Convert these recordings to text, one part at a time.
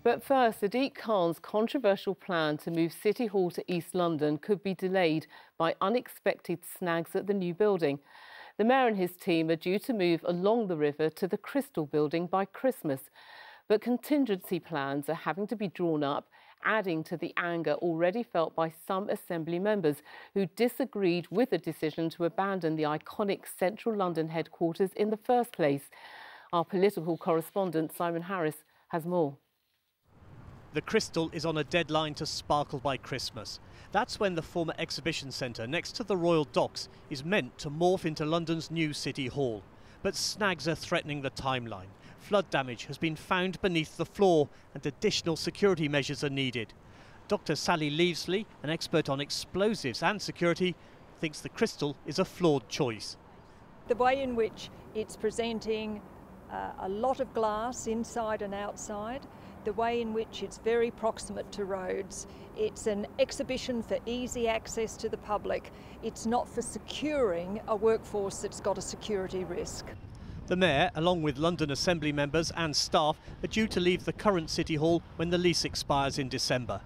But first, Sadiq Khan's controversial plan to move City Hall to East London could be delayed by unexpected snags at the new building. The mayor and his team are due to move along the river to the Crystal building by Christmas. But contingency plans are having to be drawn up, adding to the anger already felt by some Assembly members who disagreed with the decision to abandon the iconic central London headquarters in the first place. Our political correspondent Simon Harris has more. The Crystal is on a deadline to sparkle by Christmas. That's when the former exhibition centre next to the Royal Docks is meant to morph into London's new City Hall. But snags are threatening the timeline. Flood damage has been found beneath the floor and additional security measures are needed. Dr. Sally Leavesley, an expert on explosives and security, thinks the Crystal is a flawed choice. The way in which it's presenting a lot of glass inside and outside, the way in which it's very proximate to roads, it's an exhibition for easy access to the public. It's not for securing a workforce that's got a security risk. The Mayor, along with London Assembly members and staff, are due to leave the current City Hall when the lease expires in December.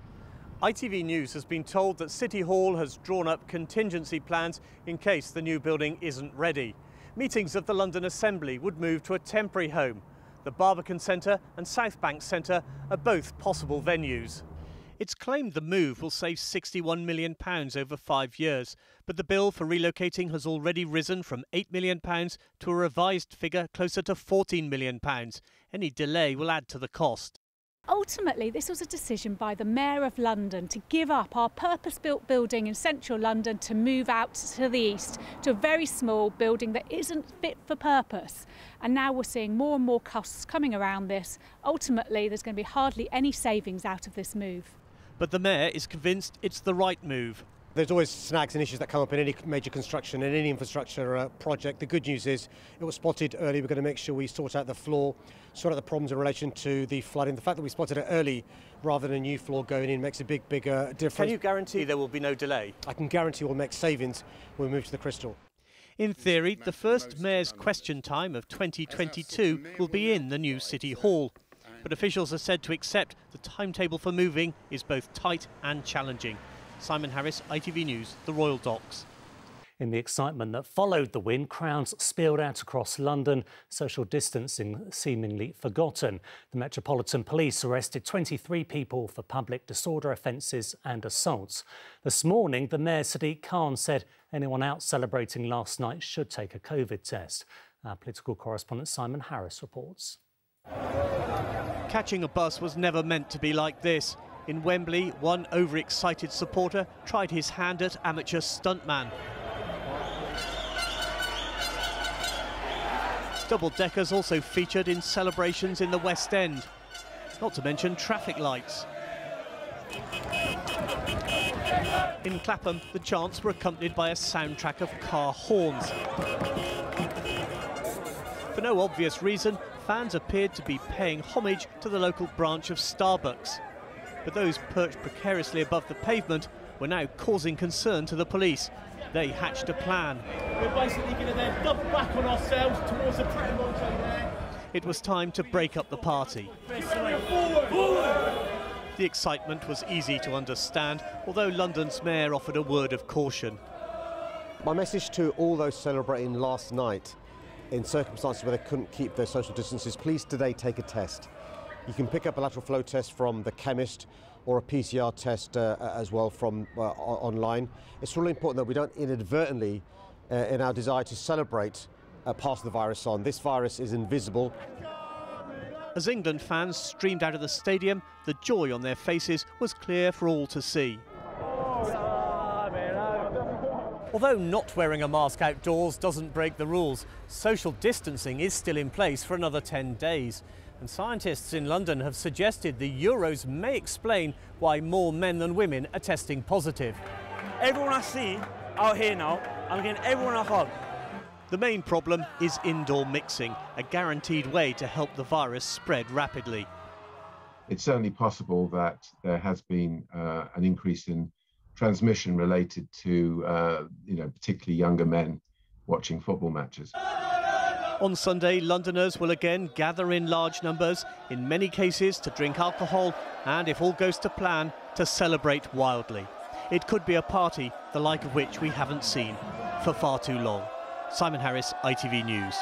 ITV News has been told that City Hall has drawn up contingency plans in case the new building isn't ready. Meetings of the London Assembly would move to a temporary home. The Barbican Centre and South Bank Centre are both possible venues. It's claimed the move will save £61 million over 5 years, but the bill for relocating has already risen from £8 million to a revised figure closer to £14 million. Any delay will add to the cost. Ultimately, this was a decision by the Mayor of London to give up our purpose-built building in central London to move out to the east to a very small building that isn't fit for purpose. And now we're seeing more and more costs coming around this. Ultimately, there's going to be hardly any savings out of this move. But the Mayor is convinced it's the right move. There's always snags and issues that come up in any major construction and any infrastructure project. The good news is it was spotted early. We're going to make sure we sort out the floor, sort out the problems in relation to the flooding. The fact that we spotted it early rather than a new floor going in makes a big difference. Can you guarantee there will be no delay? I can guarantee we'll make savings when we move to the Crystal. In theory, the first Mayor's question time of 2022 will be in the new City Hall. But officials are said to accept the timetable for moving is both tight and challenging. Simon Harris, ITV News, the Royal Docks. In the excitement that followed the win, crowds spilled out across London, social distancing seemingly forgotten. The Metropolitan Police arrested 23 people for public disorder offences and assaults. This morning, the Mayor Sadiq Khan said anyone out celebrating last night should take a COVID test. Our political correspondent Simon Harris reports. Catching a bus was never meant to be like this. In Wembley, one overexcited supporter tried his hand at amateur stuntman. Double-deckers also featured in celebrations in the West End, not to mention traffic lights. In Clapham, the chants were accompanied by a soundtrack of car horns. For no obvious reason, fans appeared to be paying homage to the local branch of Starbucks. But those perched precariously above the pavement were now causing concern to the police. They hatched a plan. We're basically going to then double back on ourselves towards the Pret-a-Manger there. It was time to break up the party. Forward. The excitement was easy to understand, although London's mayor offered a word of caution. My message to all those celebrating last night in circumstances where they couldn't keep their social distances, please today take a test. You can pick up a lateral flow test from the chemist or a PCR test as well from online. It's really important that we don't inadvertently, in our desire to celebrate, pass the virus on. This virus is invisible. As England fans streamed out of the stadium, the joy on their faces was clear for all to see. Although not wearing a mask outdoors doesn't break the rules, social distancing is still in place for another 10 days. And scientists in London have suggested the Euros may explain why more men than women are testing positive. Everyone I see out here now, I'm giving everyone a hug. The main problem is indoor mixing, a guaranteed way to help the virus spread rapidly. It's certainly possible that there has been an increase in transmission related to, particularly younger men watching football matches. On Sunday, Londoners will again gather in large numbers, in many cases to drink alcohol and, if all goes to plan, to celebrate wildly. It could be a party the like of which we haven't seen for far too long. Simon Harris, ITV News.